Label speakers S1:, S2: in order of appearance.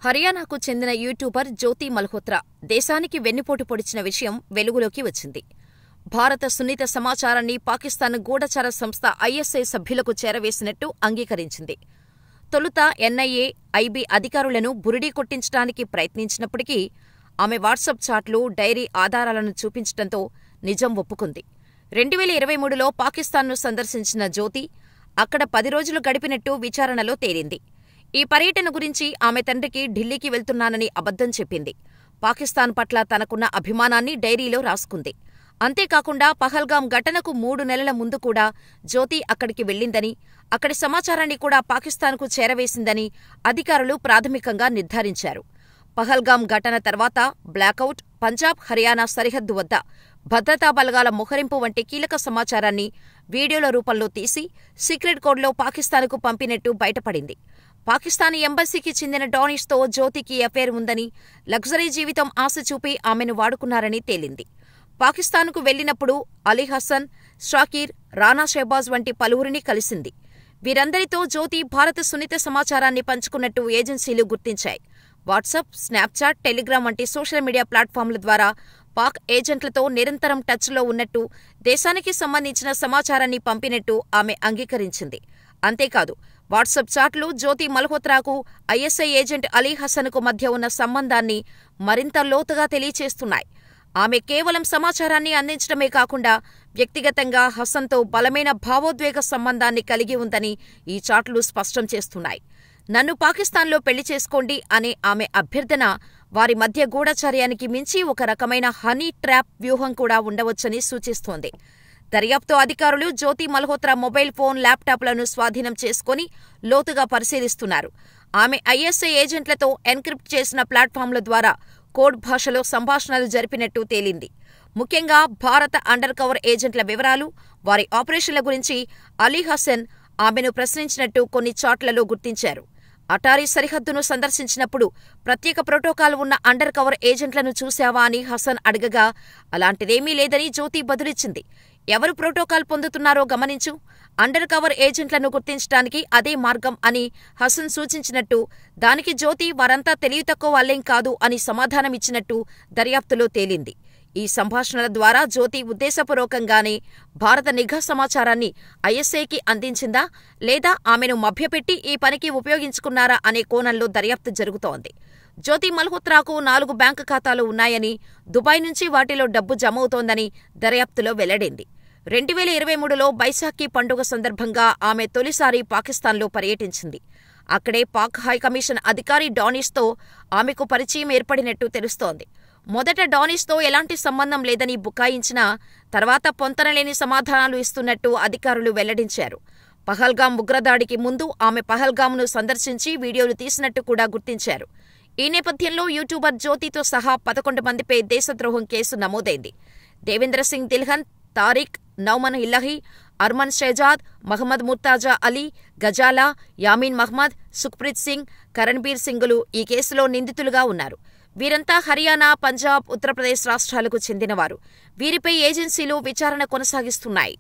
S1: హర్యానాకు చెందిన యూట్యూబర్ జ్యోతి మల్హోత్రా దేశానికి వెన్నుపోటు పొడిచిన విషయం వెలుగులోకి వచ్చింది. భారత సున్నిత సమాచారాన్ని పాకిస్తాన్ గూఢచర సంస్థ ఐఎస్ఐ సభ్యులకు చేరవేసినట్టు అంగీకరించింది. తొలుత ఎన్ఐఏ, ఐబీ అధికారులను బురిడీ కొట్టించడానికి ప్రయత్నించినప్పటికీ ఆమె వాట్సాప్ చాట్లు, డైరీ ఆధారాలను చూపించటంతో నిజం ఒప్పుకుంది. 2023లో పాకిస్తాన్ను సందర్శించిన జ్యోతి అక్కడ 10 రోజులు గడిపినట్టు విచారణలో తేలింది. ఈ పర్యటన గురించి ఆమె తండ్రికి ఢిల్లీకి వెళ్తున్నానని అబద్ధం చెప్పింది. పాకిస్తాన్ పట్ల తనకున్న అభిమానాన్ని డైరీలో రాసుకుంది. అంతేకాకుండా పహల్గాం ఘటనకు 3 నెలల ముందు కూడా జ్యోతి అక్కడికి వెళ్లిందని, అక్కడి సమాచారాన్ని కూడా పాకిస్తాన్కు చేరవేసిందని అధికారులు ప్రాథమికంగా నిర్ధారించారు. పహల్గాం ఘటన తర్వాత బ్లాకౌట్, పంజాబ్, హర్యానా సరిహద్దు వద్ద భద్రతా బలగాల మోహరింపు వంటి కీలక సమాచారాన్ని వీడియోల రూపంలో తీసి సీక్రెట్ కోడ్లో పాకిస్తాన్కు పంపినట్టు బయటపడింది. పాకిస్తానీ ఎంబసీకి చెందిన డానిష్తో జ్యోతికి అఫైర్ ఉందని, లగ్జరీ జీవితం ఆశ చూపి ఆమెను వాడుకున్నారని తేలింది. పాకిస్తాన్కు వెళ్లినప్పుడు అలీ హసన్, షాకీర్, రానా షెహబాజ్ వంటి పలువురిని కలిసింది. వీరందరితో జ్యోతి భారత సున్నిత సమాచారాన్ని పంచుకున్నట్టు ఏజెన్సీలు గుర్తించాయి. వాట్సాప్, స్నాప్చాట్, టెలిగ్రామ్ వంటి సోషల్ మీడియా ప్లాట్ఫామ్ల ద్వారా పాక్ ఏజెంట్లతో నిరంతరం టచ్లో ఉన్నట్టు, దేశానికి సంబంధించిన సమాచారాన్ని పంపినట్టు ఆమె అంగీకరించింది. అంతేకాదు, వాట్సాప్ చాట్లు జ్యోతి మల్హోత్రాకు, ఐఎస్ఐ ఏజెంట్ అలీ హసన్కు మధ్య ఉన్న సంబంధాన్ని మరింత లోతుగా తెలియచేస్తున్నాయి. ఆమె కేవలం సమాచారాన్ని అందించడమే కాకుండా వ్యక్తిగతంగా హసన్తో బలమైన భావోద్వేగ సంబంధాన్ని కలిగి ఉందని ఈ చాట్లు స్పష్టం చేస్తున్నాయి. నన్ను పాకిస్తాన్లో పెళ్లి చేసుకోండి అనే ఆమె అభ్యర్థన వారి మధ్య గూఢచర్యానికి మించి ఒక రకమైన హనీ ట్రాప్ వ్యూహం కూడా ఉండవచ్చని సూచిస్తోంది. దర్యాప్తు అధికారులు జ్యోతి మల్హోత్రా మొబైల్ ఫోన్, ల్యాప్టాప్లను స్వాధీనం చేసుకుని లోతుగా పరిశీలిస్తున్నారు. ఆమె ఐఎస్ఐ ఏజెంట్లతో ఎన్క్రిప్ట్ చేసిన ప్లాట్ఫామ్ల ద్వారా కోడ్ భాషలో సంభాషణలు జరిపినట్టు తేలింది. ముఖ్యంగా భారత అండర్ కవర్ ఏజెంట్ల వివరాలు, వారి ఆపరేషన్ల గురించి అలీ హసన్ ఆమెను ప్రశ్నించినట్టు కొన్ని చాట్లలో గుర్తించారు. అటారీ సరిహద్దును సందర్శించినప్పుడు ప్రత్యేక ప్రోటోకాల్ ఉన్న అండర్ కవర్ ఏజెంట్లను చూశావా అని హసన్ అడగగా, అలాంటిదేమీ లేదని జ్యోతి బదులిచ్చింది. ఎవరు ప్రోటోకాల్ పొందుతున్నారో గమనించు, అండర్ కవర్ ఏజెంట్లను గుర్తించడానికి అదే మార్గం అని హసన్ సూచించినట్టు, దానికి జ్యోతి వారంతా తెలివితక్కువ వాళ్లేం కాదు అని సమాధానమిచ్చినట్టు దర్యాప్తులో తేలింది. ఈ సంభాషణల ద్వారా జ్యోతి ఉద్దేశపూర్వకంగానే భారత నిఘా సమాచారాన్ని ఐఎస్ఐకి అందించిందా, లేదా ఆమెను మభ్యపెట్టి ఈ పనికి ఉపయోగించుకున్నారా అనే కోణంలో దర్యాప్తు జరుగుతోంది. జ్యోతి మల్హోత్రాకు 4 బ్యాంకు ఖాతాలు ఉన్నాయని, దుబాయ్ నుంచి వాటిలో డబ్బు జమవుతోందని దర్యాప్తులో వెల్లడైంది. 2023లో బైశాఖీ పండుగ సందర్భంగా ఆమె తొలిసారి పాకిస్తాన్లో పర్యటించింది. అక్కడే పాక్ హైకమిషన్ అధికారి డానిష్తో ఆమెకు పరిచయం ఏర్పడినట్టు తెలుస్తోంది. మొదట డానిష్తో ఎలాంటి సంబంధం లేదని బుకాయించినా తర్వాత పొంతనలేని సమాధానాలు ఇస్తున్నట్టు అధికారులు వెల్లడించారు. పహల్గాం ఉగ్రదాడికి ముందు ఆమె పహల్గాంను సందర్శించి వీడియోలు తీసినట్టు కూడా గుర్తించారు. ఈ నేపథ్యంలో యూట్యూబర్ జ్యోతితో సహా 11 మందిపై దేశద్రోహం కేసు నమోదైంది. దేవేంద్ర సింగ్ దిల్హన్, తారిక్, నౌమన్ ఇల్లహి, అర్మన్ షెజాద్, మహమ్మద్ ముర్తాజా అలీ, గజాలా, యామీన్ మహ్మద్, సుఖ్ప్రీత్ సింగ్, కరణ్బీర్ సింగులు ఈ కేసులో నిందితులుగా ఉన్నారు. వీరంతా హర్యానా, పంజాబ్, ఉత్తరప్రదేశ్ రాష్ట్రాలకు చెందినవారు. వీరిపై ఏజెన్సీలు విచారణ కొనసాగిస్తున్నాయి.